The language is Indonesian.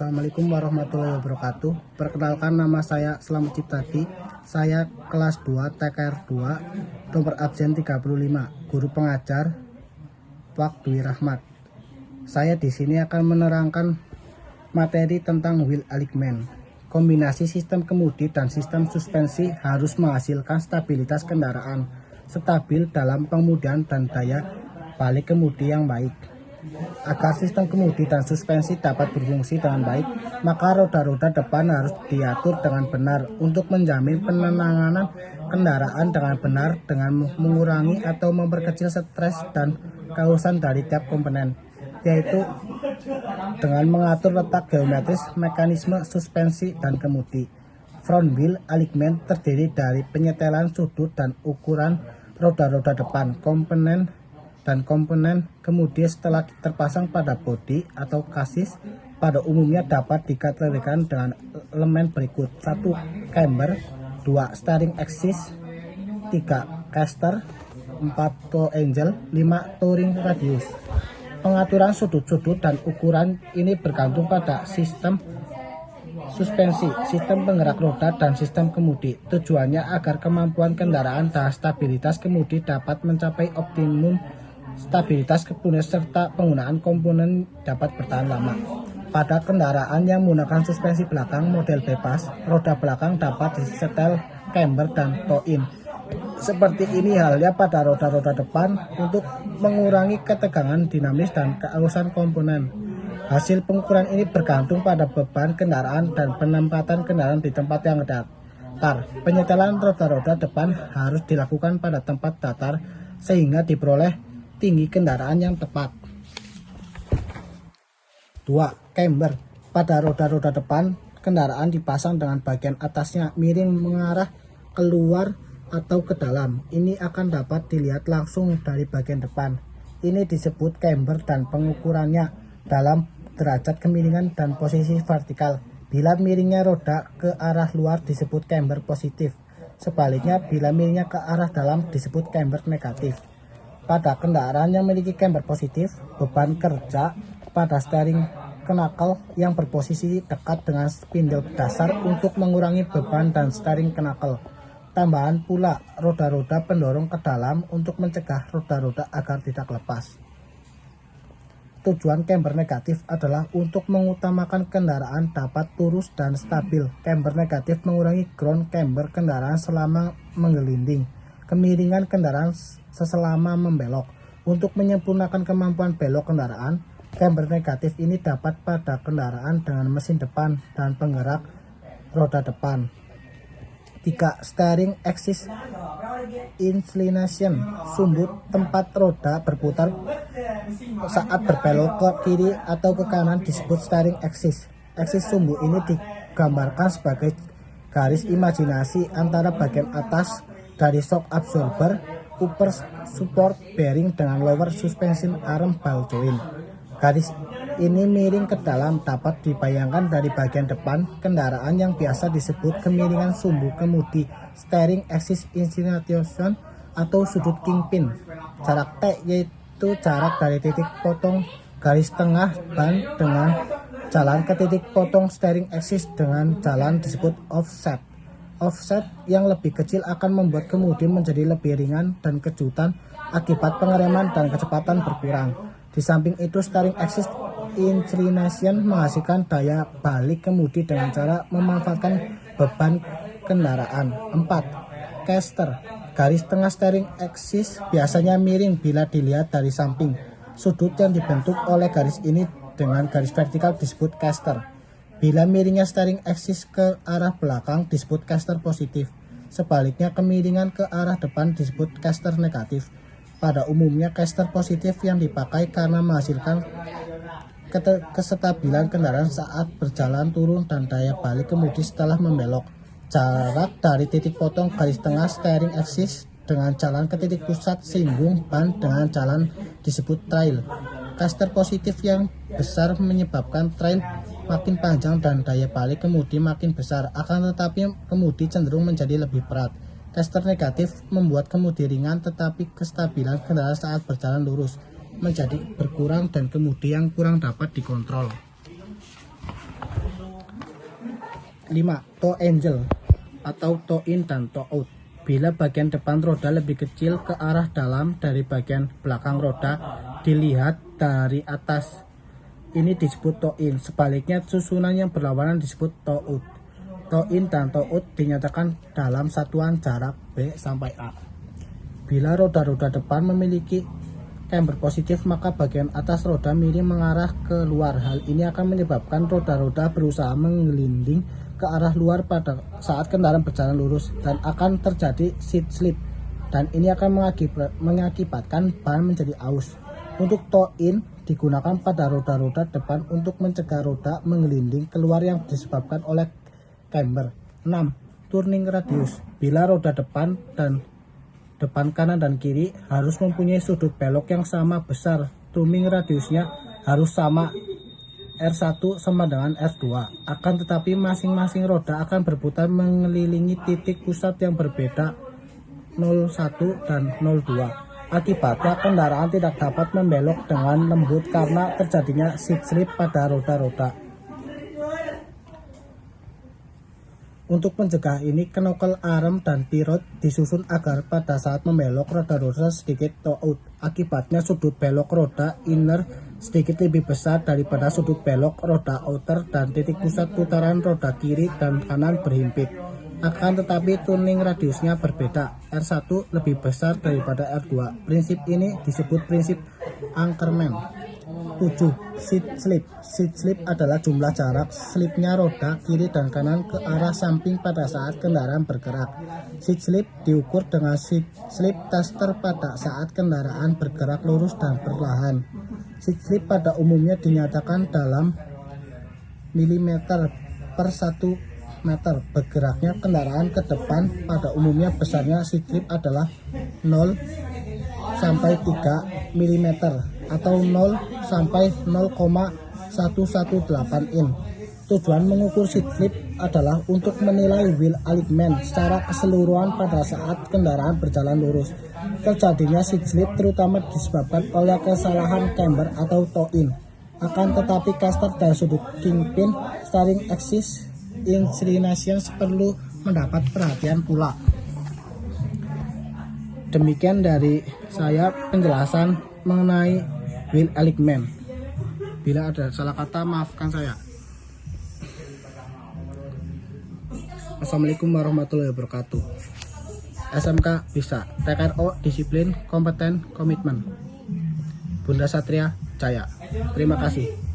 Assalamualaikum warahmatullahi wabarakatuh. Perkenalkan, nama saya Slamet Ciptadi. Saya kelas 2 TKR 2, nomor absen 35, guru pengajar Pak Dwi Rahmat. Saya di sini akan menerangkan materi tentang wheel alignment. Kombinasi sistem kemudi dan sistem suspensi harus menghasilkan stabilitas kendaraan stabil dalam pengemudian dan daya balik kemudi yang baik. Agar sistem kemudi dan suspensi dapat berfungsi dengan baik, maka roda-roda depan harus diatur dengan benar untuk menjamin penanganan kendaraan dengan benar dengan mengurangi atau memperkecil stres dan kehausan dari tiap komponen, yaitu dengan mengatur letak geometris mekanisme suspensi dan kemudi. Front wheel alignment terdiri dari penyetelan sudut dan ukuran roda-roda depan, komponen kemudi setelah terpasang pada bodi atau kasis pada umumnya dapat dikategorikan dengan elemen berikut: 1. Camber, 2. Steering axis, 3. caster, 4. toe angle, 5. touring radius. Pengaturan sudut-sudut dan ukuran ini bergantung pada sistem suspensi, sistem penggerak roda, dan sistem kemudi. Tujuannya agar kemampuan kendaraan dan stabilitas kemudi dapat mencapai optimum. Stabilitas komponen serta penggunaan komponen dapat bertahan lama. Pada kendaraan yang menggunakan suspensi belakang model bebas, roda belakang dapat disetel camber dan toe-in. Seperti ini halnya pada roda-roda depan untuk mengurangi ketegangan dinamis dan kearusan komponen. Hasil pengukuran ini bergantung pada beban kendaraan dan penempatan kendaraan di tempat yang datar. Penyetelan roda-roda depan harus dilakukan pada tempat datar sehingga diperoleh tinggi kendaraan yang tepat. 2. Camber. Pada roda-roda depan, kendaraan dipasang dengan bagian atasnya miring mengarah keluar atau ke dalam. Ini akan dapat dilihat langsung dari bagian depan. Ini disebut camber dan pengukurannya dalam derajat kemiringan dan posisi vertikal. Bila miringnya roda ke arah luar disebut camber positif. Sebaliknya, bila miringnya ke arah dalam disebut camber negatif. Pada kendaraan yang memiliki camber positif, beban kerja pada steering knuckle yang berposisi dekat dengan spindle dasar untuk mengurangi beban dan steering knuckle. Tambahan pula roda-roda pendorong ke dalam untuk mencegah roda-roda agar tidak lepas. Tujuan camber negatif adalah untuk mengutamakan kendaraan dapat lurus dan stabil. Camber negatif mengurangi ground camber kendaraan selama menggelinding, kemiringan kendaraan selama membelok. Untuk menyempurnakan kemampuan belok kendaraan, camber negatif ini dapat pada kendaraan dengan mesin depan dan penggerak roda depan. 3. Steering axis inclination. Sumbu tempat roda berputar saat berbelok ke kiri atau ke kanan disebut steering axis. Aksis sumbu ini digambarkan sebagai garis imajinasi antara bagian atas dari shock absorber, upper support bearing dengan lower suspension arm ball joint. Garis ini miring ke dalam dapat dibayangkan dari bagian depan kendaraan yang biasa disebut kemiringan sumbu kemudi, steering axis inclination atau sudut kingpin. Jarak T yaitu jarak dari titik potong garis tengah ban dengan jalan ke titik potong steering axis dengan jalan disebut offset. Offset yang lebih kecil akan membuat kemudi menjadi lebih ringan dan kejutan akibat pengereman dan kecepatan berkurang. Di samping itu, steering axis inclination menghasilkan daya balik kemudi dengan cara memanfaatkan beban kendaraan. 4. Caster. Garis tengah steering axis biasanya miring bila dilihat dari samping. Sudut yang dibentuk oleh garis ini dengan garis vertikal disebut caster. Bila miringnya steering axis ke arah belakang disebut caster positif. Sebaliknya, kemiringan ke arah depan disebut caster negatif. Pada umumnya, caster positif yang dipakai karena menghasilkan kestabilan kendaraan saat berjalan turun dan daya balik kemudi setelah membelok. Jarak dari titik potong garis tengah steering axis dengan jalan ke titik pusat singgung ban dengan jalan disebut trail. Caster positif yang besar menyebabkan trail makin panjang dan daya balik kemudi makin besar, akan tetapi kemudi cenderung menjadi lebih berat. Caster negatif membuat kemudi ringan tetapi kestabilan kendaraan saat berjalan lurus menjadi berkurang dan kemudi yang kurang dapat dikontrol. 5. Toe angle atau toe in dan toe out. Bila bagian depan roda lebih kecil ke arah dalam dari bagian belakang roda dilihat dari atas, ini disebut toe in. Sebaliknya, susunan yang berlawanan disebut toe out. Toe in dan toe out dinyatakan dalam satuan jarak B sampai A. Bila roda-roda depan memiliki camber positif, maka bagian atas roda miring mengarah ke luar. Hal ini akan menyebabkan roda-roda berusaha menggelinding ke arah luar pada saat kendaraan berjalan lurus dan akan terjadi seat slip, dan ini akan mengakibatkan ban menjadi aus. Untuk toe in digunakan pada roda-roda depan untuk mencegah roda menggelinding keluar yang disebabkan oleh camber. 6. Turning radius. Bila roda depan kanan dan kiri harus mempunyai sudut belok yang sama besar, turning radiusnya harus sama, R1 sama dengan R2. Akan tetapi masing-masing roda akan berputar mengelilingi titik pusat yang berbeda, 01 dan 02. Akibatnya kendaraan tidak dapat membelok dengan lembut karena terjadinya seat slip pada roda-roda. Untuk mencegah ini, knuckle arm dan pivot disusun agar pada saat membelok roda-roda sedikit toe out. Akibatnya sudut belok roda inner sedikit lebih besar daripada sudut belok roda outer dan titik pusat putaran roda kiri dan kanan berhimpit. Akan tetapi turning radiusnya berbeda, R1 lebih besar daripada R2. Prinsip ini disebut prinsip Ankerman. 7. Seat slip. Seat slip adalah jumlah jarak slipnya roda kiri dan kanan ke arah samping pada saat kendaraan bergerak. Seat slip diukur dengan seat slip tester pada saat kendaraan bergerak lurus dan perlahan. Seat slip pada umumnya dinyatakan dalam milimeter per 1 meter. Bergeraknya kendaraan ke depan pada umumnya besarnya seat slip adalah 0 sampai 3 mm atau 0 sampai 0,118 in. Tujuan mengukur seat slip adalah untuk menilai wheel alignment secara keseluruhan pada saat kendaraan berjalan lurus. Terjadinya seat slip terutama disebabkan oleh kesalahan camber atau toe in. Akan tetapi caster dan sudut kingpin steering axis inclination perlu mendapat perhatian pula. Demikian dari saya penjelasan mengenai wheel alignment. Bila ada salah kata, maafkan saya. Assalamualaikum warahmatullahi wabarakatuh. SMK bisa, TKRO disiplin, kompeten, komitmen. Bunda Satria Jaya. Terima kasih.